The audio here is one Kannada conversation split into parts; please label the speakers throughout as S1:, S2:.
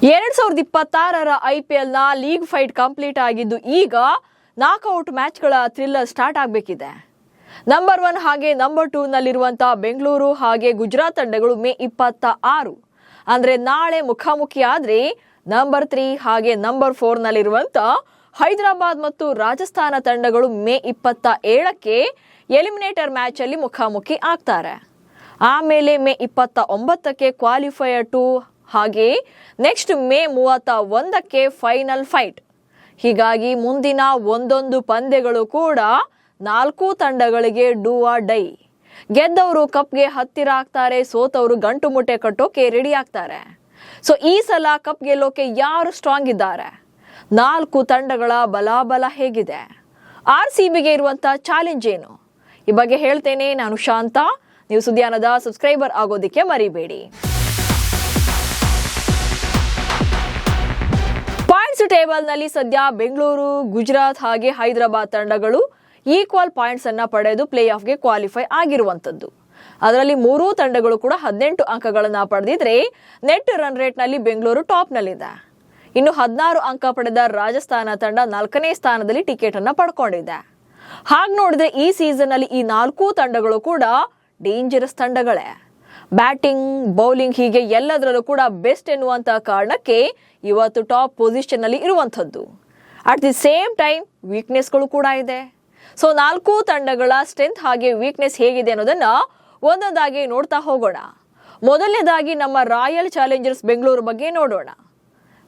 S1: 2026ರ IPLನ ಲೀಗ್ ಫೈಟ್ ಕಂಪ್ಲೀಟ್ ಆಗಿದ್ದು ಈಗ ನಾಕ್ಔಟ್ ಮ್ಯಾಚ್ಗಳ ಥ್ರಿಲ್ಲರ್ ಸ್ಟಾರ್ಟ್ ಆಗಬೇಕಿದೆ. ನಂಬರ್ 1 ಹಾಗೆ ನಂಬರ್ 2 ನಲ್ಲಿರುವಂತಹ ಬೆಂಗಳೂರು ಹಾಗೆ ಗುಜರಾತ್ ತಂಡಗಳು ಮೇ 26 ಅಂದ್ರೆ ನಾಳೆ ಮುಖಾಮುಖಿ ಆದ್ರೆ ನಂಬರ್ 3 ಹಾಗೆ ನಂಬರ್ 4 ನಲ್ಲಿರುವಂತಹ ಹೈದರಾಬಾದ್ ಮತ್ತು ರಾಜಸ್ಥಾನ ತಂಡಗಳು ಮೇ 27ಕ್ಕೆ ಎಲಿಮಿನೇಟರ್ ಮ್ಯಾಚ್ ಅಲ್ಲಿ ಮುಖಾಮುಖಿ ಆಗ್ತಾರೆ. ಆಮೇಲೆ ಮೇ 29ಕ್ಕೆ ಕ್ವಾಲಿಫೈಯರ್ 2 ಹಾಗೆ ನೆಕ್ಸ್ಟ್ ಮೇ 31ಕ್ಕೆ ಫೈನಲ್ ಫೈಟ್. ಹೀಗಾಗಿ ಮುಂದಿನ ಒಂದೊಂದು ಪಂದ್ಯಗಳು ಕೂಡ 4 ತಂಡಗಳಿಗೆ ಡೂ ಆರ್ ಡೈ. ಗೆದ್ದವರು ಕಪ್ಗೆ ಹತ್ತಿರ ಆಗ್ತಾರೆ, ಸೋತವರು ಗಂಟು ಮುಟ್ಟೆ ಕಟ್ಟೋಕೆ ರೆಡಿ ಆಗ್ತಾರೆ. ಸೊ ಈ ಸಲ ಕಪ್ ಗೆಲ್ಲೋಕೆ ಯಾರು ಸ್ಟ್ರಾಂಗ್ ಇದ್ದಾರೆ? 4 ತಂಡಗಳ ಬಲಾಬಲ ಹೇಗಿದೆ? RCBಗೆ ಇರುವಂತ ಚಾಲೆಂಜ್ ಏನು? ಈ ಬಗ್ಗೆ ಹೇಳ್ತೇನೆ. ನಾನು ಶಾಂತ. ನೀವು ಸುದ್ಯಾನದ ಸಬ್ಸ್ಕ್ರೈಬರ್ ಆಗೋದಿಕ್ಕೆ ಮರಿಬೇಡಿ. ಪಾಯಿಂಟ್ಸ್ ಟೇಬಲ್ ನಲ್ಲಿ ಸದ್ಯ ಬೆಂಗಳೂರು, ಗುಜರಾತ್ ಹಾಗೆ ಹೈದರಾಬಾದ್ ತಂಡಗಳು ಈಕ್ವಲ್ ಪಾಯಿಂಟ್ಸ್ ಅನ್ನ ಪಡೆದು ಪ್ಲೇ ಆಫ್ಗೆ ಕ್ವಾಲಿಫೈ ಆಗಿರುವಂತದ್ದು. ಅದರಲ್ಲಿ 3 ತಂಡಗಳು ಕೂಡ 18 ಅಂಕಗಳನ್ನ ಪಡೆದಿದ್ರೆ ನೆಟ್ ರನ್ ರೇಟ್ ನಲ್ಲಿ ಬೆಂಗಳೂರು ಟಾಪ್ ನಲ್ಲಿದೆ. ಇನ್ನು 16 ಅಂಕ ಪಡೆದ ರಾಜಸ್ಥಾನ ತಂಡ 4ನೇ ಸ್ಥಾನದಲ್ಲಿ ಟಿಕೆಟ್ ಅನ್ನ ಪಡ್ಕೊಂಡಿದೆ. ಹಾಗೆ ನೋಡಿದ್ರೆ ಈ ಸೀಸನ್ ಅಲ್ಲಿ ಈ 4 ತಂಡಗಳು ಕೂಡ ಡೇಂಜರಸ್ ತಂಡಗಳೇ. ಬ್ಯಾಟಿಂಗ್, ಬೌಲಿಂಗ್ ಹೀಗೆ ಎಲ್ಲದರಲ್ಲೂ ಕೂಡ ಬೆಸ್ಟ್ ಎನ್ನುವಂತ ಕಾರಣಕ್ಕೆ ಇವತ್ತು ಟಾಪ್ ಪೊಸಿಷನ್ ಅಲ್ಲಿ ಇರುವಂತದ್ದು. ಅಟ್ ದಿ ಸೇಮ್ ಟೈಮ್ ವೀಕ್ನೆಸ್ಗಳು ಕೂಡ ಇದೆ. ಸೊ 4 ತಂಡಗಳ ಸ್ಟ್ರೆಂತ್ ಹಾಗೆ ವೀಕ್ನೆಸ್ ಹೇಗಿದೆ ಅನ್ನೋದನ್ನ ಒಂದೊಂದಾಗಿ ನೋಡ್ತಾ ಹೋಗೋಣ. ಮೊದಲನೇದಾಗಿ ನಮ್ಮ ರಾಯಲ್ ಚಾಲೆಂಜರ್ಸ್ ಬೆಂಗಳೂರು ಬಗ್ಗೆ ನೋಡೋಣ.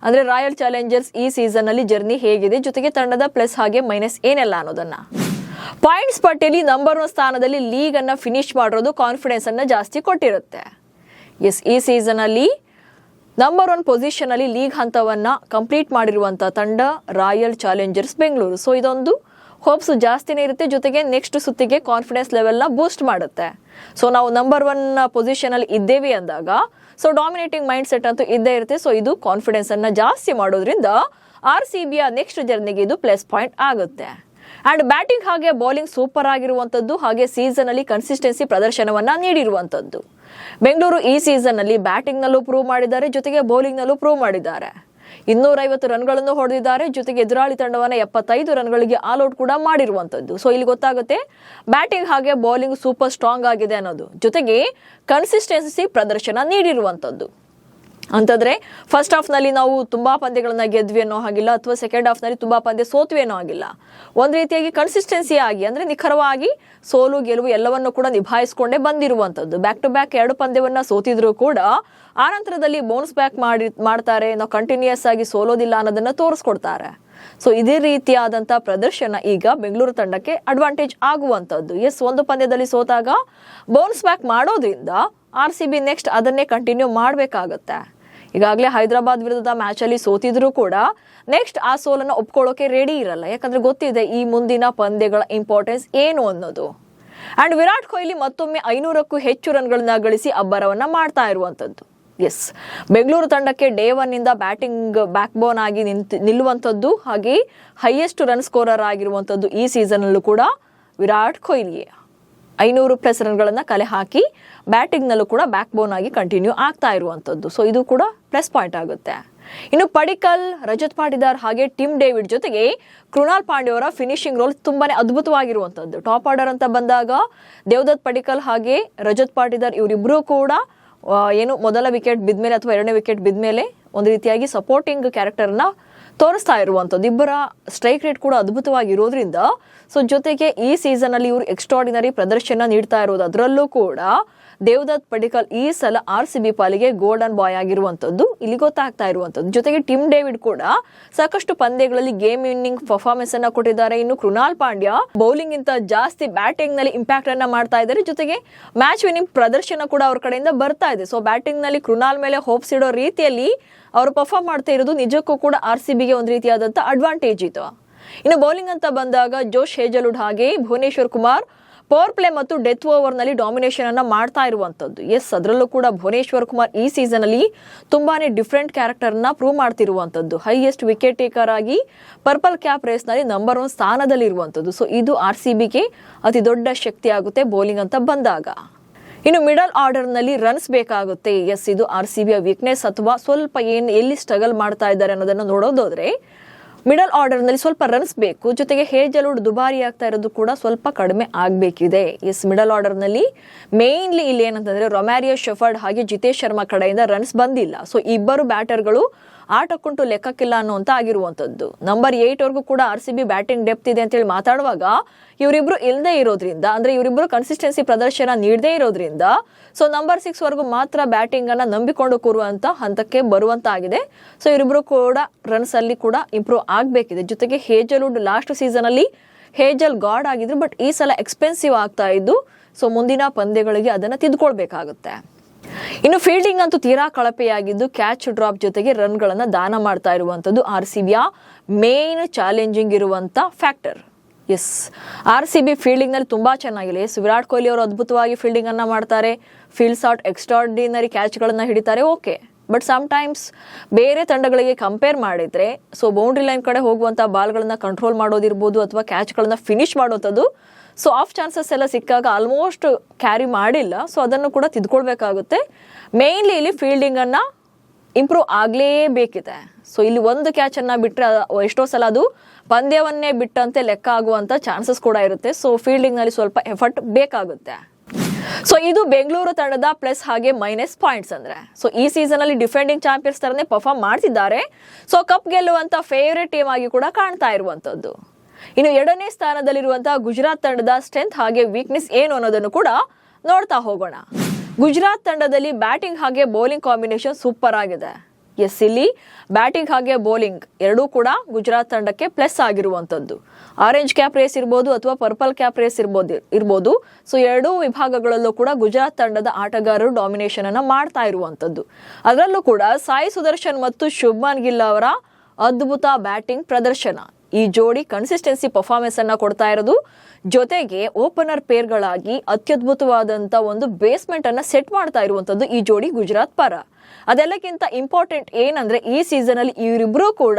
S1: ಅಂದ್ರೆ ರಾಯಲ್ ಚಾಲೆಂಜರ್ಸ್ ಈ ಸೀಸನ್ ಅಲ್ಲಿ ಜರ್ನಿ ಹೇಗಿದೆ, ಜೊತೆಗೆ ತಂಡದ ಪ್ಲಸ್ ಹಾಗೆ ಮೈನಸ್ ಏನೆಲ್ಲ ಅನ್ನೋದನ್ನ. ಪಾಯಿಂಟ್ಸ್ ಪಟ್ಟಿಯಲ್ಲಿ ನಂಬರ್ 1 ಸ್ಥಾನದಲ್ಲಿ ಲೀಗ್ ಅನ್ನ ಫಿನಿಶ್ ಮಾಡಿರೋದು ಕಾನ್ಫಿಡೆನ್ಸ್ ಅನ್ನ ಜಾಸ್ತಿ ಕೊಟ್ಟಿರುತ್ತೆ. ಎಸ್, ಈ ಸೀಸನ್ ಅಲ್ಲಿ ನಂಬರ್ 1 ಪೊಸಿಷನ್ ಅಲ್ಲಿ ಲೀಗ್ ಹಂತವನ್ನ ಕಂಪ್ಲೀಟ್ ಮಾಡಿರುವಂತ ತಂಡ ರಾಯಲ್ ಚಾಲೆಂಜರ್ಸ್ ಬೆಂಗಳೂರು. ಸೊ ಇದೊಂದು ಹೋಪ್ಸ್ ಜಾಸ್ತಿನೇ ಇರುತ್ತೆ, ಜೊತೆಗೆ ನೆಕ್ಸ್ಟ್ ಸುತ್ತಿಗೆ ಕಾನ್ಫಿಡೆನ್ಸ್ ಲೆವೆಲ್ ನ ಬೂಸ್ಟ್ ಮಾಡುತ್ತೆ. ಸೊ ನಾವು ನಂಬರ್ 1 ಪೊಸಿಷನ್ ಅಲ್ಲಿ ಇದ್ದೇವೆ ಅಂದಾಗ ಸೊ ಡಾಮಿನೇಟಿಂಗ್ ಮೈಂಡ್ ಸೆಟ್ ಅಂತೂ ಇದ್ದೇ ಇರುತ್ತೆ. ಸೊ ಇದು ಕಾನ್ಫಿಡೆನ್ಸ್ ಅನ್ನ ಜಾಸ್ತಿ ಮಾಡೋದ್ರಿಂದ RCBಯ ನೆಕ್ಸ್ಟ್ ಜರ್ನಿಗೆ ಇದು ಪ್ಲಸ್ ಪಾಯಿಂಟ್ ಆಗುತ್ತೆ. ಅಂಡ್ ಬ್ಯಾಟಿಂಗ್ ಹಾಗೆ ಬೌಲಿಂಗ್ ಸೂಪರ್ ಆಗಿರುವಂತದ್ದು, ಹಾಗೆ ಸೀಸನ್ ಅಲ್ಲಿ ಕನ್ಸಿಸ್ಟೆನ್ಸಿ ಪ್ರದರ್ಶನವನ್ನ ನೀಡಿರುವಂತದ್ದು. ಬೆಂಗಳೂರು ಈ ಸೀಸನ್ ಅಲ್ಲಿ ಬ್ಯಾಟಿಂಗ್ ನಲ್ಲೂ ಪ್ರೂವ್ ಮಾಡಿದ್ದಾರೆ, ಜೊತೆಗೆ ಬೌಲಿಂಗ್ ನಲ್ಲೂ ಪ್ರೂವ್ ಮಾಡಿದ್ದಾರೆ. 250 ರನ್ಗಳನ್ನು ಹೊಡೆದಿದ್ದಾರೆ, ಜೊತೆಗೆ ಎದುರಾಳಿ ತಂಡವನ್ನ 75 ರನ್ಗಳಿಗೆ ಆಲ್ ಔಟ್ ಕೂಡ ಮಾಡಿರುವಂತದ್ದು. ಸೊ ಇಲ್ಲಿ ಗೊತ್ತಾಗುತ್ತೆ ಬ್ಯಾಟಿಂಗ್ ಹಾಗೆ ಬೌಲಿಂಗ್ ಸೂಪರ್ ಸ್ಟ್ರಾಂಗ್ ಆಗಿದೆ ಅನ್ನೋದು, ಜೊತೆಗೆ ಕನ್ಸಿಸ್ಟೆನ್ಸಿ ಪ್ರದರ್ಶನ ನೀಡಿರುವಂತದ್ದು. ಅಂತಂದ್ರೆ ಫಸ್ಟ್ ಹಾಫ್ ನಲ್ಲಿ ನಾವು ತುಂಬಾ ಪಂದ್ಯಗಳನ್ನ ಗೆದ್ವಿ ಅನ್ನೋ ಹಾಗಿಲ್ಲ, ಅಥವಾ ಸೆಕೆಂಡ್ ಹಾಫ್ ನಲ್ಲಿ ತುಂಬಾ ಪಂದ್ಯ ಸೋತ್ವಿ ಅನ್ನೋ ಹಾಗಿಲ್ಲ. ಒಂದ್ ರೀತಿಯಾಗಿ ಕನ್ಸಿಸ್ಟೆನ್ಸಿ ಆಗಿ ಅಂದ್ರೆ ನಿಖರವಾಗಿ ಸೋಲು ಗೆಲುವು ಎಲ್ಲವನ್ನು ಕೂಡ ನಿಭಾಯಿಸಿಕೊಂಡೇ ಬಂದಿರುವಂತದ್ದು. ಬ್ಯಾಕ್ ಟು ಬ್ಯಾಕ್ 2 ಪಂದ್ಯವನ್ನ ಸೋತಿದ್ರು ಕೂಡ ಆನಂತರದಲ್ಲಿ ಬೌನ್ಸ್ ಬ್ಯಾಕ್ ಮಾಡ್ತಾರೆ, ನಾವು ಕಂಟಿನ್ಯೂಸ್ ಆಗಿ ಸೋಲೋದಿಲ್ಲ ಅನ್ನೋದನ್ನ ತೋರಿಸ್ಕೊಡ್ತಾರೆ. ಸೊ ಇದೇ ರೀತಿಯಾದಂತ ಪ್ರದರ್ಶನ ಈಗ ಬೆಂಗಳೂರು ತಂಡಕ್ಕೆ ಅಡ್ವಾಂಟೇಜ್ ಆಗುವಂತದ್ದು. ಎಸ್, ಒಂದು ಪಂದ್ಯದಲ್ಲಿ ಸೋತಾಗ ಬೌನ್ಸ್ ಬ್ಯಾಕ್ ಮಾಡೋದ್ರಿಂದ RCB ನೆಕ್ಸ್ಟ್ ಅದನ್ನೇ ಕಂಟಿನ್ಯೂ ಮಾಡಬೇಕಾಗತ್ತೆ. ಈಗಾಗಲೇ ಹೈದರಾಬಾದ್ ವಿರುದ್ಧದ ಮ್ಯಾಚ್ ಅಲ್ಲಿ ಸೋತಿದ್ರು ಕೂಡ ನೆಕ್ಸ್ಟ್ ಆ ಸೋಲನ್ನು ಒಪ್ಕೊಳ್ಳೋಕೆ ರೆಡಿ ಇರಲ್ಲ, ಯಾಕಂದ್ರೆ ಗೊತ್ತಿದೆ ಈ ಮುಂದಿನ ಪಂದ್ಯಗಳ ಇಂಪಾರ್ಟೆನ್ಸ್ ಏನು ಅನ್ನೋದು. ಅಂಡ್ ವಿರಾಟ್ ಕೊಹ್ಲಿ ಮತ್ತೊಮ್ಮೆ 500ಕ್ಕೂ ಹೆಚ್ಚು ರನ್ಗಳನ್ನ ಗಳಿಸಿ ಅಬ್ಬರವನ್ನ ಮಾಡ್ತಾ ಇರುವಂತದ್ದು. ಎಸ್, ಬೆಂಗಳೂರು ತಂಡಕ್ಕೆ ಡೇ 1 ಇಂದ ಬ್ಯಾಟಿಂಗ್ ಬ್ಯಾಕ್ ಬೋನ್ ಆಗಿ ನಿಲ್ಲುವಂಥದ್ದು, ಹಾಗೆ ಹೈಯೆಸ್ಟ್ ರನ್ ಸ್ಕೋರರ್ ಆಗಿರುವಂಥದ್ದು ಈ ಸೀಸನ್ ಅಲ್ಲೂ ಕೂಡ ವಿರಾಟ್ ಕೊಹ್ಲಿ 500+ ರನ್ಗಳನ್ನ ಕಲೆ ಹಾಕಿ ಬ್ಯಾಟಿಂಗ್ ನಲ್ಲೂ ಕೂಡ ಬ್ಯಾಕ್ ಬೋನ್ ಆಗಿ ಕಂಟಿನ್ಯೂ ಆಗ್ತಾ ಇರುವಂತದ್ದು. ಸೊ ಇದು ಕೂಡ ಪ್ಲಸ್ ಪಾಯಿಂಟ್ ಆಗುತ್ತೆ. ಇನ್ನು ಪಡಿಕಲ್, ರಜತ್ ಪಾಟಿದಾರ್ ಹಾಗೆ ಟಿಮ್ ಡೇವಿಡ್ ಜೊತೆಗೆ ಕೃಣಾಲ್ ಪಾಂಡ್ಯ ಅವರ ಫಿನಿಶಿಂಗ್ ರೋಲ್ ತುಂಬಾನೇ ಅದ್ಭುತವಾಗಿರುವಂತದ್ದು. ಟಾಪ್ ಆರ್ಡರ್ ಅಂತ ಬಂದಾಗ ದೇವದತ್ ಪಡಿಕಲ್ ಹಾಗೆ ರಜತ್ ಪಾಟಿದಾರ್ ಇವರಿಬ್ರು ಕೂಡ ಮೊದಲ ವಿಕೆಟ್ ಬಿದ್ಮೇಲೆ ಅಥವಾ 2ನೇ ವಿಕೆಟ್ ಬಿದ್ಮೇಲೆ ಒಂದು ರೀತಿಯಾಗಿ ಸಪೋರ್ಟಿಂಗ್ ಕ್ಯಾರೆಕ್ಟರ್ ನ ತೋರಿಸ್ತಾ ಇರುವಂತದ್ದು. ಇಬ್ಬರ ಸ್ಟ್ರೈಕ್ ರೇಟ್ ಕೂಡ ಅದ್ಭುತವಾಗಿರೋದ್ರಿಂದ ಸೊ ಜೊತೆಗೆ ಈ ಸೀಸನ್ ಅಲ್ಲಿ ಇವರು ಎಕ್ಸ್ಟ್ರಾರ್ಡಿನರಿ ಪ್ರದರ್ಶನ ನೀಡ್ತಾ ಇರೋದು. ಅದರಲ್ಲೂ ಕೂಡ ದೇವದತ್ ಪಡಿಕಲ್ ಈ ಸಲ RCB ಪಾಲಿಗೆ ಗೋಲ್ಡನ್ ಬಾಯ್ ಆಗಿರುವಂತದ್ದು ಇಲ್ಲಿ ಗೊತ್ತಾಗ್ತಾ ಇರುವಂತದ್ದು. ಜೊತೆಗೆ ಟಿಮ್ ಡೇವಿಡ್ ಕೂಡ ಸಾಕಷ್ಟು ಪಂದ್ಯಗಳಲ್ಲಿ ಗೇಮ್ ವಿನ್ನಿಂಗ್ ಪರ್ಫಾರ್ಮೆನ್ಸ್ ಅನ್ನ ಕೊಟ್ಟಿದ್ದಾರೆ. ಇನ್ನು ಕೃಣಾಲ್ ಪಾಂಡ್ಯ ಬೌಲಿಂಗ್ ಗಿಂತ ಜಾಸ್ತಿ ಬ್ಯಾಟಿಂಗ್ ನಲ್ಲಿ ಇಂಪ್ಯಾಕ್ಟ್ ಅನ್ನ ಮಾಡ್ತಾ ಇದ್ದಾರೆ, ಜೊತೆಗೆ ಮ್ಯಾಚ್ ವಿನ್ನಿಂಗ್ ಪ್ರದರ್ಶನ ಕೂಡ ಅವ್ರ ಕಡೆಯಿಂದ ಬರ್ತಾ ಇದೆ. ಸೊ ಬ್ಯಾಟಿಂಗ್ ನಲ್ಲಿ ಕೃಣಾಲ್ ಮೇಲೆ ಹೋಪ್ಸ್ ಇಡೋ ರೀತಿಯಲ್ಲಿ ಅವರು ಪರ್ಫಾರ್ಮ್ ಮಾಡ್ತಾ ಇರೋದು ನಿಜಕ್ಕೂ ಕೂಡ RCBಗೆ ಒಂದು ರೀತಿಯಾದಂತ ಅಡ್ವಾಂಟೇಜ್ ಇತ್ತು. ಇನ್ನು ಬೌಲಿಂಗ್ ಅಂತ ಬಂದಾಗ ಜೋಶ್ ಹೇಜಲ್ವುಡ್ ಹಾಗೆ ಭುವನೇಶ್ವರ್ ಕುಮಾರ್ ಪವರ್ ಪ್ಲೇ ಮತ್ತು ಡೆತ್ ಓವರ್ ನಲ್ಲಿ ಡಾಮಿನೇಷನ್ ಅನ್ನ ಮಾಡ್ತಾ ಇರುವಂತದ್ದು. ಎಸ್, ಅದರಲ್ಲೂ ಕೂಡ ಭುವನೇಶ್ವರ್ ಕುಮಾರ್ ಈ ಸೀಸನ್ ಅಲ್ಲಿ ತುಂಬಾನೇ ಡಿಫ್ರೆಂಟ್ ಕ್ಯಾರೆಕ್ಟರ್ ನ ಪ್ರೂವ್ ಮಾಡ್ತಿರುವಂತದ್ದು. ಹೈಯೆಸ್ಟ್ ವಿಕೆಟ್ ಟೇಕರ್ ಆಗಿ ಪರ್ಪಲ್ ಕ್ಯಾಪ್ ರೇಸ್ ನಲ್ಲಿ ನಂಬರ್ 1 ಸ್ಥಾನದಲ್ಲಿ ಇರುವಂತದ್ದು. ಸೊ ಇದು RCBಗೆ ಅತಿ ದೊಡ್ಡ ಶಕ್ತಿ ಆಗುತ್ತೆ ಬೌಲಿಂಗ್ ಅಂತ ಬಂದಾಗ. ಇನ್ನು ಮಿಡಲ್ ಆರ್ಡರ್ ನಲ್ಲಿ ರನ್ಸ್ ಬೇಕಾಗುತ್ತೆ. ಎಸ್, ಇದು RCB ವೀಕ್ನೆಸ್ ಅಥವಾ ಸ್ವಲ್ಪ ಎಲ್ಲಿ ಸ್ಟ್ರಗಲ್ ಮಾಡ್ತಾ ಇದ್ದಾರೆ ಅನ್ನೋದನ್ನ ನೋಡೋದಾದ್ರೆ ಮಿಡಲ್ ಆರ್ಡರ್ ನಲ್ಲಿ ಸ್ವಲ್ಪ ರನ್ಸ್ ಬೇಕು. ಜೊತೆಗೆ ಹೇಜಲ್ವುಡ್ ದುಬಾರಿ ಆಗ್ತಾ ಇರೋದು ಕೂಡ ಸ್ವಲ್ಪ ಕಡಿಮೆ ಆಗಬೇಕಿದೆ. ಎಸ್, ಮಿಡಲ್ ಆರ್ಡರ್ ನಲ್ಲಿ ಮೇನ್ಲಿ ಇಲ್ಲಿ ಏನಂತಂದ್ರೆ ರೊಮ್ಯಾರಿಯೋ ಶೆಫರ್ಡ್ ಹಾಗೆ ಜಿತೇಶ್ ಶರ್ಮಾ ಕಡೆಯಿಂದ ರನ್ಸ್ ಬಂದಿಲ್ಲ. ಸೊ ಇಬ್ಬರು ಬ್ಯಾಟರ್ಗಳು ಆಟಕ್ಕುಂಟು ಲೆಕ್ಕಕ್ಕಿಲ್ಲ ಅನ್ನುವಂತ ಆಗಿರುವಂತದ್ದು. ನಂಬರ್ 8 ವರೆಗೂ ಕೂಡ RCB ಬ್ಯಾಟಿಂಗ್ ಡೆಪ್ತ್ ಇದೆ ಅಂತ ಹೇಳಿ ಮಾತಾಡುವಾಗ ಇವರಿಬ್ರು ಇಲ್ಲದೆ ಇರೋದ್ರಿಂದ, ಅಂದ್ರೆ ಇವರಿಬ್ರು ಕನ್ಸಿಸ್ಟೆನ್ಸಿ ಪ್ರದರ್ಶನ ನೀಡದೇ ಇರೋದ್ರಿಂದ ಸೊ ನಂಬರ್ 6 ವರೆಗೂ ಮಾತ್ರ ಬ್ಯಾಟಿಂಗ್ ಅನ್ನ ನಂಬಿಕೊಂಡು ಕೂರುವಂತ ಹಂತಕ್ಕೆ ಬರುವಂತಾಗಿದೆ. ಸೊ ಇವರಿಬ್ರು ಕೂಡ ರನ್ಸ್ ಅಲ್ಲಿ ಕೂಡ ಇಂಪ್ರೂವ್ ಆಗಬೇಕಿದೆ. ಜೊತೆಗೆ ಹೇಜಲ್ವುಡ್ ಲಾಸ್ಟ್ ಸೀಸನ್ ಅಲ್ಲಿ ಹೇಜಲ್ ಗಾಡ್ ಆಗಿದ್ರು, ಬಟ್ ಈ ಸಲ ಎಕ್ಸ್ಪೆನ್ಸಿವ್ ಆಗ್ತಾ ಇದ್ದು ಸೊ ಮುಂದಿನ ಪಂದ್ಯಗಳಿಗೆ ಅದನ್ನ ತಿದ್ದುಕೊಳ್ಬೇಕಾಗುತ್ತೆ. ಇನ್ನು ಫೀಲ್ಡಿಂಗ್ ಅಂತೂ ತೀರಾ ಕಳಪೆಯಾಗಿದ್ದು ಕ್ಯಾಚ್ ಡ್ರಾಪ್ ಜೊತೆಗೆ ರನ್ ಗಳನ್ನ ದಾನ ಮಾಡ್ತಾ ಇರುವಂತದ್ದು RCBಯ ಮೇನ್ ಚಾಲೆಂಜಿಂಗ್ ಇರುವಂತ ಫ್ಯಾಕ್ಟರ್. ಎಸ್, RCB ಫೀಲ್ಡಿಂಗ್ ನಲ್ಲಿ ತುಂಬಾ ಚೆನ್ನಾಗಿದೆ. ಎಸ್, ವಿರಾಟ್ ಕೊಹ್ಲಿ ಅವರು ಅದ್ಭುತವಾಗಿ ಫೀಲ್ಡಿಂಗ್ ಅನ್ನ ಮಾಡ್ತಾರೆ, ಫೀಲ್ಡ್ ಶಾಟ್ ಎಕ್ಸ್ಟ್ರಾರ್ಡಿನರಿ ಕ್ಯಾಚ್ ಗಳನ್ನ ಹಿಡಿತಾರೆ, ಓಕೆ. ಬಟ್ ಸಮ್ ಟೈಮ್ಸ್ ಬೇರೆ ತಂಡಗಳಿಗೆ ಕಂಪೇರ್ ಮಾಡಿದ್ರೆ ಸೊ ಬೌಂಡ್ರಿ ಲೈನ್ ಕಡೆ ಹೋಗುವಂತ ಬಾಲ್ಗಳನ್ನ ಕಂಟ್ರೋಲ್ ಮಾಡೋದಿರ್ಬೋದು ಅಥವಾ ಕ್ಯಾಚ್ಗಳನ್ನ ಫಿನಿಶ್ ಮಾಡೋಂಥದ್ದು ಸೊ ಆಫ್ ಚಾನ್ಸಸ್ ಎಲ್ಲ ಸಿಕ್ಕಾಗ ಆಲ್ಮೋಸ್ಟ್ ಕ್ಯಾರಿ ಮಾಡಿಲ್ಲ. ಸೊ ಅದನ್ನು ಕೂಡ ತಿದ್ಕೊಳ್ಬೇಕಾಗುತ್ತೆ. ಮೇನ್ಲಿ ಇಲ್ಲಿ ಫೀಲ್ಡಿಂಗ್ ಅನ್ನ ಇಂಪ್ರೂವ್ ಆಗಲೇಬೇಕಿದೆ. ಸೊ ಇಲ್ಲಿ ಒಂದು ಕ್ಯಾಚ್ ಅನ್ನ ಬಿಟ್ರೆ ಎಷ್ಟೋ ಸಲ ಅದು ಪಂದ್ಯವನ್ನೇ ಬಿಟ್ಟಂತೆ ಲೆಕ್ಕ ಆಗುವಂತ ಚಾನ್ಸಸ್ ಕೂಡ ಇರುತ್ತೆ. ಸೊ ಫೀಲ್ಡಿಂಗ್ ನಲ್ಲಿ ಸ್ವಲ್ಪ ಎಫರ್ಟ್ ಬೇಕಾಗುತ್ತೆ. ಸೊ ಇದು ಬೆಂಗಳೂರು ತಂಡದ ಪ್ಲಸ್ ಹಾಗೆ ಮೈನಸ್ ಪಾಯಿಂಟ್ಸ್. ಅಂದ್ರೆ ಸೊ ಈ ಸೀಸನ್ ಅಲ್ಲಿ ಡಿಫೆಂಡಿಂಗ್ ಚಾಂಪಿಯನ್ಸ್ ತರನೇ ಪರ್ಫಾರ್ಮ್ ಮಾಡ್ತಿದ್ದಾರೆ. ಸೊ ಕಪ್ ಗೆಲ್ಲುವಂತ ಫೇವರೇಟ್ ಟೀಮ್ ಆಗಿ ಕೂಡ ಕಾಣ್ತಾ ಇರುವಂತದ್ದು. ಇನ್ನು 2ನೇ ಸ್ಥಾನದಲ್ಲಿರುವಂತಹ ಗುಜರಾತ್ ತಂಡದ ಸ್ಟ್ರೆಂತ್ ಹಾಗೆ ವೀಕ್ನೆಸ್ ಏನು ಅನ್ನೋದನ್ನು ಕೂಡ ನೋಡ್ತಾ ಹೋಗೋಣ. ಗುಜರಾತ್ ತಂಡದಲ್ಲಿ ಬ್ಯಾಟಿಂಗ್ ಹಾಗೆ ಬೌಲಿಂಗ್ ಕಾಂಬಿನೇಷನ್ ಸೂಪರ್ ಆಗಿದೆ. ಎಸ್, ಇಲ್ಲಿ ಬ್ಯಾಟಿಂಗ್ ಹಾಗೆ ಬೌಲಿಂಗ್ ಎರಡೂ ಕೂಡ ಗುಜರಾತ್ ತಂಡಕ್ಕೆ ಪ್ಲಸ್ ಆಗಿರುವಂತದ್ದು. ಆರೆಂಜ್ ಕ್ಯಾಪ್ ರೇಸ್ ಇರ್ಬೋದು ಅಥವಾ ಪರ್ಪಲ್ ಕ್ಯಾಪ್ ರೇಸ್ ಇರ್ಬೋದು. ಸೊ ಎರಡೂ ವಿಭಾಗಗಳಲ್ಲೂ ಕೂಡ ಗುಜರಾತ್ ತಂಡದ ಆಟಗಾರರು ಡಾಮಿನೇಷನ್ ಅನ್ನ ಮಾಡ್ತಾ ಇರುವಂತದ್ದು. ಅದರಲ್ಲೂ ಕೂಡ ಸಾಯಿ ಸುದರ್ಶನ್ ಮತ್ತು ಶುಭ್ಮನ್ ಗಿಲ್ ಅವರ ಅದ್ಭುತ ಬ್ಯಾಟಿಂಗ್ ಪ್ರದರ್ಶನ, ಈ ಜೋಡಿ ಕನ್ಸಿಸ್ಟೆನ್ಸಿ ಪರ್ಫಾರ್ಮೆನ್ಸ್ ಅನ್ನ ಕೊಡ್ತಾ ಇರೋದು. ಜೊತೆಗೆ ಓಪನರ್ ಪೇರ್ಗಳಾಗಿ ಅತ್ಯದ್ಭುತವಾದಂತ ಒಂದು ಬೇಸ್ಮೆಂಟ್ ಅನ್ನ ಸೆಟ್ ಮಾಡ್ತಾ ಇರುವಂತದ್ದು ಈ ಜೋಡಿ ಗುಜರಾತ್ ಪರ. ಅದೆಲ್ಲಕ್ಕಿಂತ ಇಂಪಾರ್ಟೆಂಟ್ ಏನಂದ್ರೆ ಈ ಸೀಸನ್ ಅಲ್ಲಿ ಇವರಿಬ್ರು ಕೂಡ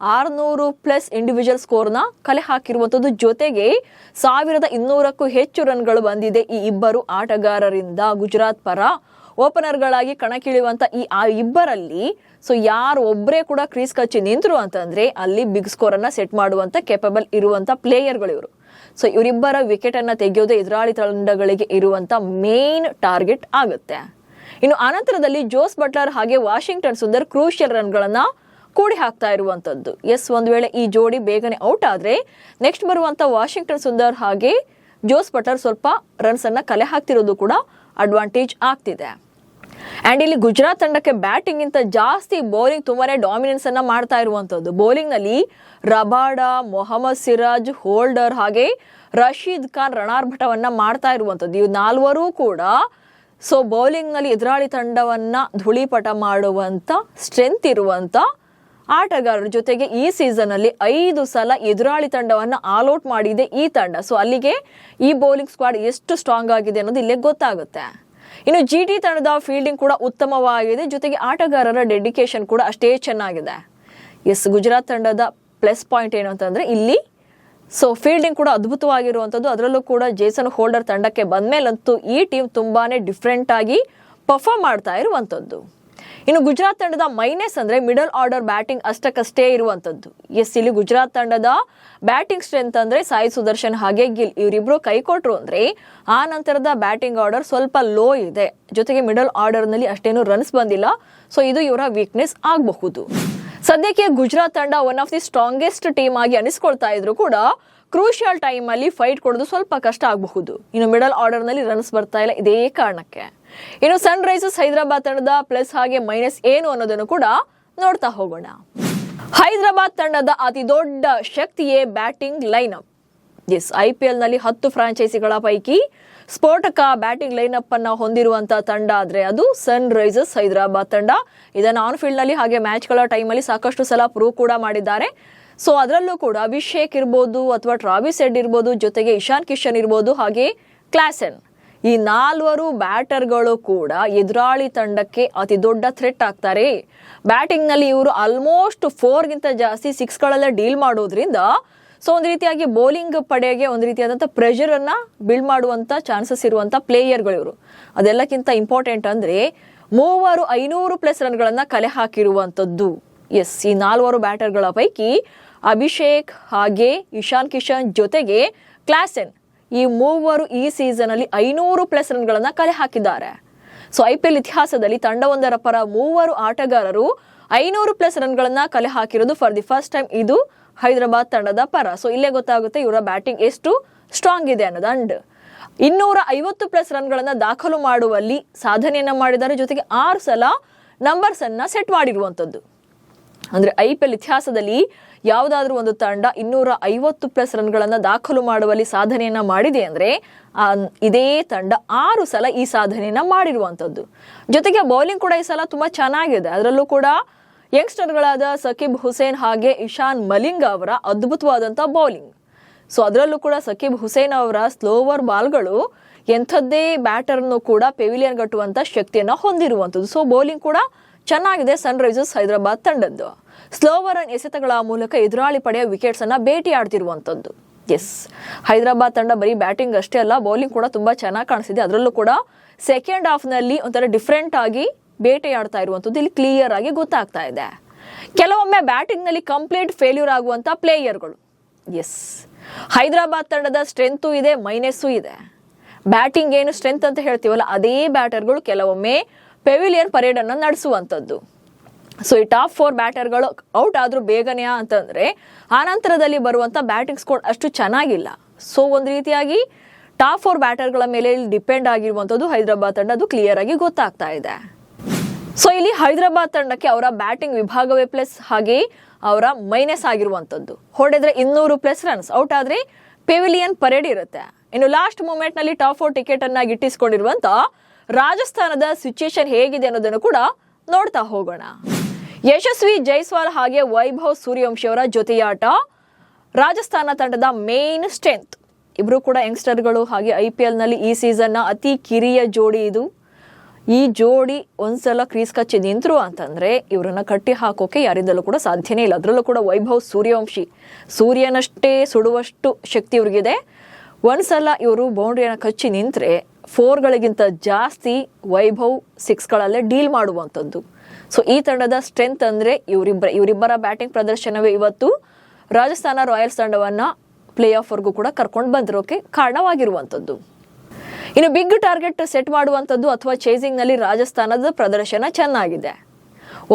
S1: 600+ ಇಂಡಿವಿಜುವಲ್ ಸ್ಕೋರ್ನ ಕಲೆ ಹಾಕಿರುವಂತದ್ದು. ಜೊತೆಗೆ 1200ಕ್ಕೂ ಹೆಚ್ಚು ರನ್ಗಳು ಬಂದಿದೆ ಈ ಇಬ್ಬರು ಆಟಗಾರರಿಂದ ಗುಜರಾತ್ ಪರ. ಓಪನರ್ಗಳಾಗಿ ಕಣಕ್ಕಿಳಿಯುವಂತ ಈ ಇಬ್ಬರಲ್ಲಿ ಸೊ ಯಾರು ಒಬ್ಬರೇ ಕೂಡ ಕ್ರೀಸ್ ಕಚ್ಚಿ ನಿಂತರು ಅಂತಂದ್ರೆ ಅಲ್ಲಿ ಬಿಗ್ ಸ್ಕೋರ್ ಅನ್ನ ಸೆಟ್ ಮಾಡುವಂತ ಕೆಪಬಲ್ ಇರುವಂತ ಪ್ಲೇಯರ್ಗಳು ಇವರು. ಸೊ ಇವರಿಬ್ಬರ ವಿಕೆಟ್ ಅನ್ನ ತೆಗೆಯೋದೇ ಎದುರಾಳಿ ತಂಡಗಳಿಗೆ ಇರುವಂತ ಮೇನ್ ಟಾರ್ಗೆಟ್ ಆಗುತ್ತೆ. ಇನ್ನು ಅನಂತರದಲ್ಲಿ ಜೋಸ್ ಬಟ್ಲರ್ ಹಾಗೆ ವಾಷಿಂಗ್ಟನ್ ಸುಂದರ್ ಕ್ರೂಷಿಯಲ್ ರನ್ಗಳನ್ನ ಕೂಡಿ ಹಾಕ್ತಾ ಇರುವಂತದ್ದು. ಎಸ್, ಒಂದ್ ವೇಳೆ ಈ ಜೋಡಿ ಬೇಗನೆ ಔಟ್ ಆದ್ರೆ ನೆಕ್ಸ್ಟ್ ಬರುವಂತ ವಾಷಿಂಗ್ಟನ್ ಸುಂದರ್ ಹಾಗೆ ಜೋಸ್ ಬಟ್ಲರ್ ಸ್ವಲ್ಪ ರನ್ಸ್ ಅನ್ನ ಕಲೆ ಹಾಕ್ತಿರೋದು ಕೂಡ ಅಡ್ವಾಂಟೇಜ್ ಆಗ್ತಿದೆ. ಅಂಡ್ ಇಲ್ಲಿ ಗುಜರಾತ್ ತಂಡಕ್ಕೆ ಬ್ಯಾಟಿಂಗ್ ಗಿಂತ ಜಾಸ್ತಿ ಬೌಲಿಂಗ್ ತುಂಬಾನೇ ಡಾಮಿನೆನ್ಸ್ ಅನ್ನ ಮಾಡ್ತಾ ಇರುವಂತದ್ದು. ಬೌಲಿಂಗ್ ನಲ್ಲಿ ರಬಾಡಾ, ಮೊಹಮ್ಮದ್ ಸಿರಾಜ್, ಹೋಲ್ಡರ್ ಹಾಗೆ ರಶೀದ್ ಖಾನ್ ರಣಾರ್ಭಟವನ್ನ ಮಾಡ್ತಾ ಇರುವಂತದ್ದು. ಇವು 4 ಕೂಡ ಸೊ ಬೌಲಿಂಗ್ ನಲ್ಲಿ ಎದುರಾಳಿ ತಂಡವನ್ನ ಧೂಳಿಪಟ ಮಾಡುವಂತ ಸ್ಟ್ರೆಂತ್ ಇರುವಂತ ಆಟಗಾರರ. ಜೊತೆಗೆ ಈ ಸೀಸನ್ ಅಲ್ಲಿ 5 ಸಲ ಎದುರಾಳಿ ತಂಡವನ್ನ ಆಲ್ ಔಟ್ ಮಾಡಿದೆ ಈ ತಂಡ. ಸೊ ಅಲ್ಲಿಗೆ ಈ ಬೌಲಿಂಗ್ ಸ್ಕ್ವಾಡ್ ಎಷ್ಟು ಸ್ಟ್ರಾಂಗ್ ಆಗಿದೆ ಅನ್ನೋದು ಇಲ್ಲೇ ಗೊತ್ತಾಗುತ್ತೆ. ಇನ್ನು GT ತಂಡದ ಫೀಲ್ಡಿಂಗ್ ಕೂಡ ಉತ್ತಮವಾಗಿದೆ. ಜೊತೆಗೆ ಆಟಗಾರರ ಡೆಡಿಕೇಶನ್ ಕೂಡ ಅಷ್ಟೇ ಚೆನ್ನಾಗಿದೆ. ಎಸ್, ಗುಜರಾತ್ ತಂಡದ ಪ್ಲಸ್ ಪಾಯಿಂಟ್ ಏನು ಅಂತಂದ್ರೆ ಇಲ್ಲಿ ಸೊ ಫೀಲ್ಡಿಂಗ್ ಕೂಡ ಅದ್ಭುತವಾಗಿರುವಂತದ್ದು. ಅದರಲ್ಲೂ ಕೂಡ ಜೇಸನ್ ಹೋಲ್ಡರ್ ತಂಡಕ್ಕೆ ಬಂದ್ಮೇಲಂತೂ ಈ ಟೀಮ್ ತುಂಬಾನೇ ಡಿಫ್ರೆಂಟ್ ಆಗಿ ಪರ್ಫಾರ್ಮ್ ಮಾಡ್ತಾ ಇರುವಂತದ್ದು. ಇನ್ನು ಗುಜರಾತ್ ತಂಡದ ಮೈನಸ್ ಅಂದ್ರೆ ಮಿಡಲ್ ಆರ್ಡರ್ ಬ್ಯಾಟಿಂಗ್ ಅಷ್ಟಕ್ಕಷ್ಟೇ ಇರುವಂತದ್ದು. ಎಸ್, ಇಲ್ಲಿ ಗುಜರಾತ್ ತಂಡದ ಬ್ಯಾಟಿಂಗ್ ಸ್ಟ್ರೆಂತ್ ಅಂದ್ರೆ ಸಾಯಿ ಸುದರ್ಶನ್ ಹಾಗೆ ಗಿಲ್ ಇವರಿಬ್ರು ಕೈ ಕೊಟ್ರು ಅಂದ್ರೆ ಆ ನಂತರದ ಬ್ಯಾಟಿಂಗ್ ಆರ್ಡರ್ ಸ್ವಲ್ಪ ಲೋ ಇದೆ. ಜೊತೆಗೆ ಮಿಡಲ್ ಆರ್ಡರ್ ನಲ್ಲಿ ಅಷ್ಟೇನು ರನ್ಸ್ ಬಂದಿಲ್ಲ. ಸೊ ಇದು ಇವರ ವೀಕ್ನೆಸ್ ಆಗಬಹುದು. ಸದ್ಯಕ್ಕೆ ಗುಜರಾತ್ ತಂಡ one of the strongest team ಆಗಿ ಅನಿಸ್ಕೊಳ್ತಾ ಇದ್ರು ಕೂಡ ಕ್ರೂಷಿಯಲ್ ಟೈಮ್ ಅಲ್ಲಿ ಫೈಟ್ ಕೊಡೋದು ಸ್ವಲ್ಪ ಕಷ್ಟ ಆಗಬಹುದು. ಇನ್ನು ಮಿಡಲ್ ಆರ್ಡರ್ ನಲ್ಲಿ ರನ್ಸ್ ಬರ್ತಾ ಇಲ್ಲ, ಇದೇ ಕಾರಣಕ್ಕೆ. ಇನ್ನು ಸನ್ ರೈಸರ್ಸ್ ಹೈದರಾಬಾದ್ ತಂಡದ ಪ್ಲಸ್ ಹಾಗೆ ಮೈನಸ್ ಏನು ಅನ್ನೋದನ್ನು ಕೂಡ ನೋಡ್ತಾ ಹೋಗೋಣ. ಹೈದರಾಬಾದ್ ತಂಡದ ಅತಿ ದೊಡ್ಡ ಶಕ್ತಿಯೇ ಬ್ಯಾಟಿಂಗ್ ಲೈನ್ಅಪ್. ಎಸ್, IPL ನಲ್ಲಿ 10 ಫ್ರಾಂಚೈಸಿಗಳ ಪೈಕಿ ಸ್ಫೋಟಕ ಬ್ಯಾಟಿಂಗ್ ಲೈನ್ಅಪ್ ಅನ್ನ ಹೊಂದಿರುವಂತಹ ತಂಡ ಆದ್ರೆ ಅದು ಸನ್ ರೈಸರ್ಸ್ ಹೈದರಾಬಾದ್ ತಂಡ. ಇದನ್ನು ಆನ್ ಫೀಲ್ಡ್ ನಲ್ಲಿ ಹಾಗೆ ಮ್ಯಾಚ್ಗಳ ಟೈಮಲ್ಲಿ ಸಾಕಷ್ಟು ಸಲ ಪ್ರೂವ್ ಕೂಡ ಮಾಡಿದ್ದಾರೆ. ಸೊ ಅದರಲ್ಲೂ ಕೂಡ ಅಭಿಷೇಕ್ ಇರ್ಬೋದು ಅಥವಾ ಟ್ರಾವಿಸ್ ಹೆಡ್ ಇರ್ಬೋದು, ಜೊತೆಗೆ ಇಶಾನ್ ಕಿಶನ್ ಇರ್ಬೋದು, ಹಾಗೆ ಕ್ಲಾಸೆನ್, ಈ 4 ಬ್ಯಾಟರ್ಗಳು ಕೂಡ ಎದುರಾಳಿ ತಂಡಕ್ಕೆ ಅತಿ ದೊಡ್ಡ ಥ್ರೆಟ್ ಆಗ್ತಾರೆ. ಬ್ಯಾಟಿಂಗ್ ನಲ್ಲಿ ಇವರು ಆಲ್ಮೋಸ್ಟ್ 4ಗಿಂತ ಜಾಸ್ತಿ 6ಗಳಲ್ಲೇ ಡೀಲ್ ಮಾಡೋದ್ರಿಂದ ಸೊ ಒಂದು ರೀತಿಯಾಗಿ ಬೌಲಿಂಗ್ ಪಡೆಗೆ ಒಂದು ರೀತಿಯಾದಂಥ ಪ್ರೆಷರ್ ಅನ್ನ ಬಿಲ್ಡ್ ಮಾಡುವಂತ ಚಾನ್ಸಸ್ ಇರುವಂತ ಪ್ಲೇಯರ್ಗಳು ಇವರು. ಅದೆಲ್ಲಕ್ಕಿಂತ ಇಂಪಾರ್ಟೆಂಟ್ ಅಂದ್ರೆ 500+ ರನ್ಗಳನ್ನ ಕಲೆ ಹಾಕಿರುವಂತದ್ದು. ಎಸ್, ಈ 4 ಬ್ಯಾಟರ್ಗಳ ಪೈಕಿ ಅಭಿಷೇಕ್ ಹಾಗೆ ಇಶಾನ್ ಕಿಶನ್ ಜೊತೆಗೆ ಕ್ಲಾಸೆನ್ ಈ 3 ಈ ಸೀಸನ್ ಅಲ್ಲಿ 500+ ರನ್ಗಳನ್ನ ಕಲೆ ಹಾಕಿದ್ದಾರೆ. ಸೊ IPL ಇತಿಹಾಸದಲ್ಲಿ ತಂಡವೊಂದರ ಪರ 3 ಆಟಗಾರರು 500+ ರನ್ಗಳನ್ನ ಕಲೆ ಹಾಕಿರೋದು ಫಾರ್ ದಿ ಫಸ್ಟ್ ಟೈಮ್. ಇದು ಹೈದರಾಬಾದ್ ತಂಡದ ಪರ. ಸೊ ಇಲ್ಲೇ ಗೊತ್ತಾಗುತ್ತೆ ಇವರ ಬ್ಯಾಟಿಂಗ್ ಎಷ್ಟು ಸ್ಟ್ರಾಂಗ್ ಇದೆ ಅನ್ನೋದು. ಅಂಡ್ 250+ ರನ್ಗಳನ್ನ ದಾಖಲು ಮಾಡುವಲ್ಲಿ ಸಾಧನೆಯನ್ನ ಮಾಡಿದ್ದಾರೆ. ಜೊತೆಗೆ 6 ಸಲ ನಂಬರ್ಸ್ ಅನ್ನ ಸೆಟ್ ಮಾಡಿರುವಂತದ್ದು. ಅಂದ್ರೆ IPL ಇತಿಹಾಸದಲ್ಲಿ ಯಾವುದಾದ್ರೂ ಒಂದು ತಂಡ 250+ ರನ್ಗಳನ್ನ ದಾಖಲು ಮಾಡುವಲ್ಲಿ ಸಾಧನೆಯನ್ನ ಮಾಡಿದೆ ಅಂದ್ರೆ ಇದೇ ತಂಡ 6 ಸಲ ಈ ಸಾಧನೆಯನ್ನ ಮಾಡಿರುವಂತದ್ದು. ಜೊತೆಗೆ ಬೌಲಿಂಗ್ ಕೂಡ ಈ ಸಲ ತುಂಬಾ ಚೆನ್ನಾಗಿದೆ. ಅದರಲ್ಲೂ ಕೂಡ ಯಂಗ್ಸ್ಟರ್ಗಳಾದ ಸಕೀಬ್ ಹುಸೇನ್ ಹಾಗೆ ಇಶಾನ್ ಮಲಿಂಗ ಅವರ ಅದ್ಭುತವಾದಂತಹ ಬೌಲಿಂಗ್. ಸೊ ಅದರಲ್ಲೂ ಕೂಡ ಸಕೀಬ್ ಹುಸೇನ್ ಅವರ ಸ್ಲೋವರ್ ಬಾಲ್ಗಳು ಎಂಥದ್ದೇ ಬ್ಯಾಟರ್ನು ಕೂಡ ಪೆವಿಲಿಯನ್ ಗಟ್ಟುವಂತ ಶಕ್ತಿಯನ್ನ ಹೊಂದಿರುವಂತದ್ದು. ಸೊ ಬೌಲಿಂಗ್ ಕೂಡ ಚೆನ್ನಾಗಿದೆ ಸನ್ ರೈಸರ್ಸ್ ಹೈದರಾಬಾದ್ ತಂಡದ್ದು. ಸ್ಲೋವರ್ ರನ್ ಎಸೆತಗಳ ಮೂಲಕ ಎದುರಾಳಿ ಪಡೆಯ ವಿಕೆಟ್ಸ್ ಅನ್ನ ಭೇಟಿಯಾಡ್ತಿರುವಂತದ್ದು. ಎಸ್, ಹೈದರಾಬಾದ್ ತಂಡ ಬರೀ ಬ್ಯಾಟಿಂಗ್ ಅಷ್ಟೇ ಅಲ್ಲ, ಬೌಲಿಂಗ್ ಕೂಡ ತುಂಬಾ ಚೆನ್ನಾಗಿ ಕಾಣಿಸಿದೆ. ಅದರಲ್ಲೂ ಕೂಡ ಸೆಕೆಂಡ್ ಹಾಫ್ ನಲ್ಲಿ ಒಂಥರ ಡಿಫ್ರೆಂಟ್ ಆಗಿ ಬೇಟೆಯಾಡ್ತಾ ಇರುವಂತದ್ದು ಇಲ್ಲಿ ಕ್ಲಿಯರ್ ಆಗಿ ಗೊತ್ತಾಗ್ತಾ ಇದೆ. ಕೆಲವೊಮ್ಮೆ ಬ್ಯಾಟಿಂಗ್ ನಲ್ಲಿ ಕಂಪ್ಲೀಟ್ ಫೇಲ್ಯೂರ್ ಆಗುವಂತ ಪ್ಲೇಯರ್ಗಳು. ಎಸ್, ಹೈದರಾಬಾದ್ ತಂಡದ ಸ್ಟ್ರೆಂತ್ ಇದೆ, ಮೈನಸ್ಸು ಇದೆ. ಬ್ಯಾಟಿಂಗ್ ಏನು ಸ್ಟ್ರೆಂತ್ ಅಂತ ಹೇಳ್ತೀವಲ್ಲ, ಅದೇ ಬ್ಯಾಟರ್ಗಳು ಕೆಲವೊಮ್ಮೆ ಪೆವಿಲಿಯನ್ ಪರೇಡ್ ಅನ್ನ ನಡೆಸುವಂತದ್ದು. ಸೊ ಈ ಟಾಪ್ 4 ಬ್ಯಾಟರ್ಗಳು ಔಟ್ ಆದ್ರೂ ಬೇಗನೆ ಅಂತಂದ್ರೆ ಆನಂತರದಲ್ಲಿ ಬರುವಂತ ಬ್ಯಾಟಿಂಗ್ ಸ್ಕೋರ್ ಅಷ್ಟು ಚೆನ್ನಾಗಿಲ್ಲ. ಸೊ ಒಂದು ರೀತಿಯಾಗಿ ಟಾಪ್ 4 ಬ್ಯಾಟರ್ಗಳ ಮೇಲೆ ಡಿಪೆಂಡ್ ಆಗಿರುವಂತದ್ದು ಹೈದರಾಬಾದ್ ತಂಡ, ಅದು ಕ್ಲಿಯರ್ ಆಗಿ ಗೊತ್ತಾಗ್ತಾ ಇದೆ. ಸೊ ಇಲ್ಲಿ ಹೈದರಾಬಾದ್ ತಂಡಕ್ಕೆ ಅವರ ಬ್ಯಾಟಿಂಗ್ ವಿಭಾಗವೇ ಪ್ಲಸ್, ಹಾಗೆ ಅವರ ಮೈನಸ್ ಆಗಿರುವಂತದ್ದು. ಹೊಡೆದ್ರೆ 200+ ರನ್ಸ್, ಔಟ್ ಆದ್ರೆ ಪೆವಿಲಿಯನ್ ಪರೇಡ್ ಇರುತ್ತೆ. ಇನ್ನು ಲಾಸ್ಟ್ ಮೂಮೆಂಟ್ ನಲ್ಲಿ ಟಾಪ್ 4 ಟಿಕೆಟ್ ಅನ್ನ ಗಿಟ್ಟಿಸಿಕೊಂಡಿರುವಂತ ರಾಜಸ್ಥಾನದ ಸಿಚುಯೇಷನ್ ಹೇಗಿದೆ ಅನ್ನೋದನ್ನು ಕೂಡ ನೋಡ್ತಾ ಹೋಗೋಣ. ಯಶಸ್ವಿ ಜೈಸ್ವಾಲ್ ಹಾಗೆ ವೈಭವ್ ಸೂರ್ಯವಂಶಿ ಅವರ ಜೊತೆಯಾಟ ರಾಜಸ್ಥಾನ ತಂಡದ ಮೇನ್ ಸ್ಟ್ರೆಂತ್. ಇಬ್ರು ಕೂಡ ಯಂಗ್ಸ್ಟರ್ಗಳು, ಹಾಗೆ IPL ನಲ್ಲಿ ಈ ಸೀಸನ್ ನ ಅತಿ ಕಿರಿಯ ಜೋಡಿ ಇದು. ಈ ಜೋಡಿ ಒಂದ್ಸಲ ಕ್ರೀಸ್ ಕಚ್ಚಿ ನಿಂತರು ಅಂತಂದ್ರೆ ಇವರನ್ನ ಕಟ್ಟಿ ಹಾಕೋಕೆ ಯಾರಿಂದಲೂ ಕೂಡ ಸಾಧ್ಯನೇ ಇಲ್ಲ. ಅದರಲ್ಲೂ ಕೂಡ ವೈಭವ್ ಸೂರ್ಯವಂಶಿ ಸೂರ್ಯನಷ್ಟೇ ಸುಡುವಷ್ಟು ಶಕ್ತಿ ಇವ್ರಿಗಿದೆ. ಒಂದ್ಸಲ ಇವರು ಬೌಂಡ್ರಿಯನ್ನ ಕಚ್ಚಿ ನಿಂತ್ರೆ 4ಗಳಿಗಿಂತ ಜಾಸ್ತಿ ವೈಭವ್ 6ಗಳಲ್ಲೇ ಡೀಲ್ ಮಾಡುವಂಥದ್ದು. ಸೊ ಈ ತಂಡದ ಸ್ಟ್ರೆಂತ್ ಅಂದ್ರೆ ಇವರಿಬ್ಬರ ಬ್ಯಾಟಿಂಗ್ ಪ್ರದರ್ಶನವೇ ಇವತ್ತು ರಾಜಸ್ಥಾನ ರಾಯಲ್ಸ್ ತಂಡವನ್ನ ಪ್ಲೇ ಆಫ್ ವರ್ಗೂ ಕೂಡ ಕರ್ಕೊಂಡು ಬಂದಿರೋಕೆ ಕಾರಣವಾಗಿರುವಂತದ್ದು. ಇನ್ನು ಬಿಗ್ ಟಾರ್ಗೆಟ್ ಸೆಟ್ ಮಾಡುವಂತದ್ದು ಅಥವಾ ಚೇಸಿಂಗ್ ನಲ್ಲಿ ರಾಜಸ್ಥಾನದ ಪ್ರದರ್ಶನ ಚೆನ್ನಾಗಿದೆ.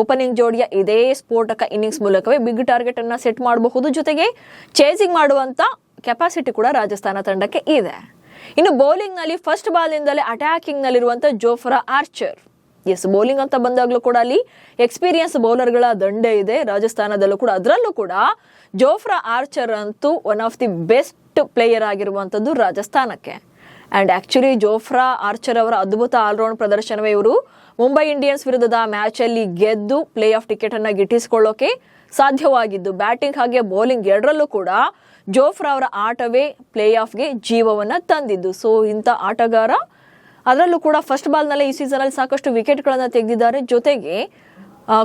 S1: ಓಪನಿಂಗ್ ಜೋಡಿಯ ಇದೇ ಸ್ಫೋಟಕ ಇನ್ನಿಂಗ್ಸ್ ಮೂಲಕವೇ ಬಿಗ್ ಟಾರ್ಗೆಟ್ ಅನ್ನ ಸೆಟ್ ಮಾಡಬಹುದು. ಜೊತೆಗೆ ಚೇಸಿಂಗ್ ಮಾಡುವಂತ ಕೆಪಾಸಿಟಿ ಕೂಡ ರಾಜಸ್ಥಾನ ತಂಡಕ್ಕೆ ಇದೆ. ಇನ್ನು ಬೌಲಿಂಗ್ ನಲ್ಲಿ ಫಸ್ಟ್ ಬಾಲ್ ನಿಂದಲೇ ಅಟ್ಯಾಕಿಂಗ್ ನಲ್ಲಿರುವಂತ ಜೋಫ್ರಾ ಆರ್ಚರ್. ಎಸ್, ಬೌಲಿಂಗ್ ಅಂತ ಬಂದಾಗ್ಲೂ ಕೂಡ ಅಲ್ಲಿ ಎಕ್ಸ್ಪೀರಿಯನ್ಸ್ ಬೌಲರ್ಗಳ ದಂಡೆ ಇದೆ ರಾಜಸ್ಥಾನದಲ್ಲೂ ಕೂಡ. ಅದರಲ್ಲೂ ಕೂಡ ಜೋಫ್ರಾ ಆರ್ಚರ್ ಅಂತೂ one of the best player ಆಗಿರುವಂತದ್ದು ರಾಜಸ್ಥಾನಕ್ಕೆ. ಅಂಡ್ ಆಕ್ಚುಲಿ ಜೋಫ್ರಾ ಆರ್ಚರ್ ಅವರ ಅದ್ಭುತ ಆಲ್ರೌಂಡ್ ಪ್ರದರ್ಶನವೇ ಇವರು ಮುಂಬೈ ಇಂಡಿಯನ್ಸ್ ವಿರುದ್ಧದ ಮ್ಯಾಚ್ ಅಲ್ಲಿ ಗೆದ್ದು ಪ್ಲೇ ಆಫ್ ಟಿಕೆಟ್ ಅನ್ನ ಗಿಟ್ಟಿಸಿಕೊಳ್ಳೋಕೆ ಸಾಧ್ಯವಾಗಿದ್ದು. ಬ್ಯಾಟಿಂಗ್ ಹಾಗೆ ಬೌಲಿಂಗ್ ಎರಡರಲ್ಲೂ ಕೂಡ ಜೋಫ್ರಾ ಅವರ ಆಟವೇ ಪ್ಲೇ ಆಫ್ಗೆ ಜೀವವನ್ನ ತಂದಿದ್ದು. ಸೊ ಇಂಥ ಆಟಗಾರ, ಅದರಲ್ಲೂ ಕೂಡ ಫಸ್ಟ್ ಬಾಲ್ ನಲ್ಲೇ ಈ ಸೀಸನ್ ಅಲ್ಲಿ ಸಾಕಷ್ಟು ವಿಕೆಟ್ ಗಳನ್ನ ತೆಗೆದಿದ್ದಾರೆ. ಜೊತೆಗೆ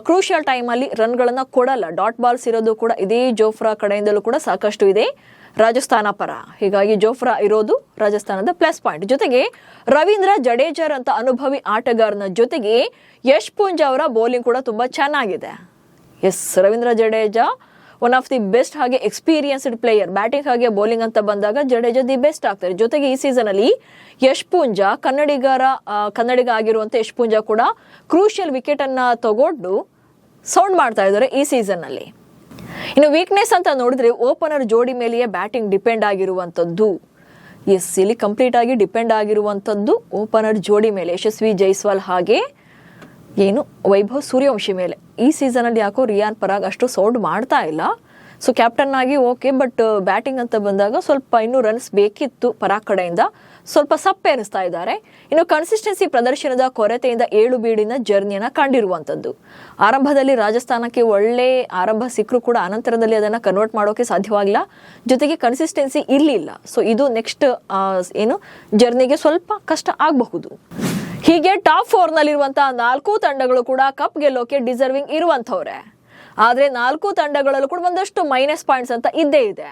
S1: ಕ್ರೂಷಿಯಲ್ ಟೈಮ್ ಅಲ್ಲಿ ರನ್ ಗಳನ್ನ ಕೊಡಲ್ಲ. ಡಾಟ್ ಬಾಲ್ಸ್ ಇರೋದು ಕೂಡ ಇದೇ ಜೋಫ್ರಾ ಕಡೆಯಿಂದಲೂ ಕೂಡ ಸಾಕಷ್ಟು ಇದೆ ರಾಜಸ್ಥಾನ ಪರ. ಹೀಗಾಗಿ ಜೋಫ್ರಾ ಇರೋದು ರಾಜಸ್ಥಾನದ ಪ್ಲಸ್ ಪಾಯಿಂಟ್. ಜೊತೆಗೆ ರವೀಂದ್ರ ಜಡೇಜರ್ ಅಂತ ಅನುಭವಿ ಆಟಗಾರನ ಜೊತೆಗೆ ಯಶ್ ಪುಂಜ ಅವರ ಬೌಲಿಂಗ್ ಕೂಡ ತುಂಬಾ ಚೆನ್ನಾಗಿದೆ. Yes, Ravindra Jadeja one of the best ಹಾಗೆ ಎಕ್ಸ್ಪೀರಿಯನ್ಸ್ಡ್ ಪ್ಲೇಯರ್. ಬ್ಯಾಟಿಂಗ್ ಹಾಗೆ ಬೌಲಿಂಗ್ ಅಂತ ಬಂದಾಗ ಜಡೇಜಾ ದಿ ಬೆಸ್ಟ್ ಆಗ್ತಾರೆ. ಜೊತೆಗೆ ಈ ಸೀಸನ್ ಅಲ್ಲಿ ಯಶ್ ಪುಂಜ ಕನ್ನಡಿಗ ಆಗಿರುವಂತ ಯಶ್ ಪುಂಜ ಕೂಡ ಕ್ರೂಷಿಯಲ್ ವಿಕೆಟ್ ಅನ್ನ ತಗೊಂಡು ಸೌಂಡ್ ಮಾಡ್ತಾ ಇದ್ದಾರೆ ಈ ಸೀಸನ್ ಅಲ್ಲಿ. ಇನ್ನು ವೀಕ್ನೆಸ್ ಅಂತ ನೋಡಿದ್ರೆ ಓಪನರ್ ಜೋಡಿ ಮೇಲೆಯೇ ಬ್ಯಾಟಿಂಗ್ ಡಿಪೆಂಡ್ ಆಗಿರುವಂತದ್ದು. ಎಸ್, ಇಲ್ಲಿ ಕಂಪ್ಲೀಟ್ ಆಗಿ ಡಿಪೆಂಡ್ ಆಗಿರುವಂತದ್ದು ಓಪನರ್ ಜೋಡಿ ಮೇಲೆ, ಯಶಸ್ವಿ ಜೈಸ್ವಾಲ್ ಹಾಗೆ ವೈಭವ್ ಸೂರ್ಯವಂಶಿ ಮೇಲೆ. ಈ ಸೀಸನ್ ಅಲ್ಲಿ ಯಾಕೋ ರಿಯಾನ್ ಪರಾಗ್ ಅಷ್ಟು ಸೌಂಡ್ ಮಾಡ್ತಾ ಇಲ್ಲ. ಸೊ ಕ್ಯಾಪ್ಟನ್ ಆಗಿ ಓಕೆ, ಬಟ್ ಬ್ಯಾಟಿಂಗ್ ಅಂತ ಬಂದಾಗ ಸ್ವಲ್ಪ ಇನ್ನೂ ರನ್ಸ್ ಬೇಕಿತ್ತು ಪರಾಗ್ ಕಡೆಯಿಂದ. ಸ್ವಲ್ಪ ಸಪ್ಪೆ ಅನಿಸ್ತಾ ಇದ್ದಾರೆ. ಇನ್ನು ಕನ್ಸಿಸ್ಟೆನ್ಸಿ ಪ್ರದರ್ಶನದ ಕೊರತೆಯಿಂದ ಏಳು ಬೀಳಿನ ಜರ್ನಿಯನ್ನ ಕಂಡಿರುವಂತದ್ದು. ಆರಂಭದಲ್ಲಿ ರಾಜಸ್ಥಾನಕ್ಕೆ ಒಳ್ಳೆ ಆರಂಭ ಸಿಕ್ಕರೂ ಕೂಡ ಅನಂತರದಲ್ಲಿ ಅದನ್ನ ಕನ್ವರ್ಟ್ ಮಾಡೋಕೆ ಸಾಧ್ಯವಾಗಿಲ್ಲ. ಜೊತೆಗೆ ಕನ್ಸಿಸ್ಟೆನ್ಸಿ ಇರ್ಲಿಲ್ಲ. ಸೊ ಇದು ನೆಕ್ಸ್ಟ್ ಜರ್ನಿಗೆ ಸ್ವಲ್ಪ ಕಷ್ಟ ಆಗಬಹುದು. ಹೀಗೆ ಟಾಪ್ 4 ನಲ್ಲಿರುವಂತಹ 4 ತಂಡಗಳು ಕೂಡ ಕಪ್ ಗೆಲ್ಲೋಕೆ ಡಿಸರ್ವಿಂಗ್ ಇರುವಂತವ್ರೆ. ಆದ್ರೆ 4 ತಂಡಗಳಲ್ಲೂ ಕೂಡ ಒಂದಷ್ಟು ಮೈನಸ್ ಪಾಯಿಂಟ್ಸ್ ಅಂತ ಇದ್ದೇ ಇದೆ.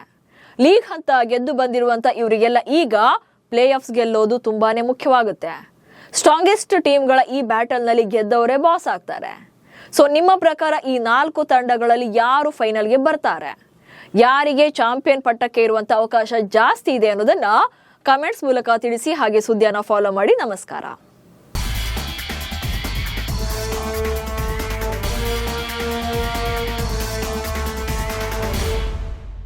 S1: ಲೀಗ್ ಹಂತ ಗೆದ್ದು ಬಂದಿರುವಂತ ಇವರಿಗೆಲ್ಲ ಈಗ ಪ್ಲೇ ಆಫ್ಸ್ ಗೆಲ್ಲೋದು ತುಂಬಾನೇ ಮುಖ್ಯವಾಗುತ್ತೆ. ಸ್ಟ್ರಾಂಗೆಸ್ಟ್ ಟೀಮ್ಗಳ ಈ ಬ್ಯಾಟಲ್ ನಲ್ಲಿ ಗೆದ್ದವರೇ ಬಾಸ್ ಆಗ್ತಾರೆ. ಸೊ ನಿಮ್ಮ ಪ್ರಕಾರ ಈ 4 ತಂಡಗಳಲ್ಲಿ ಯಾರು ಫೈನಲ್ಗೆ ಬರ್ತಾರೆ, ಯಾರಿಗೆ ಚಾಂಪಿಯನ್ ಪಟ್ಟಕ್ಕೆ ಇರುವಂತ ಅವಕಾಶ ಜಾಸ್ತಿ ಇದೆ ಅನ್ನೋದನ್ನ ಕಮೆಂಟ್ಸ್ ಮೂಲಕ ತಿಳಿಸಿ. ಹಾಗೆ ಸುದ್ದಿಯನ್ನ ಫಾಲೋ ಮಾಡಿ. ನಮಸ್ಕಾರ.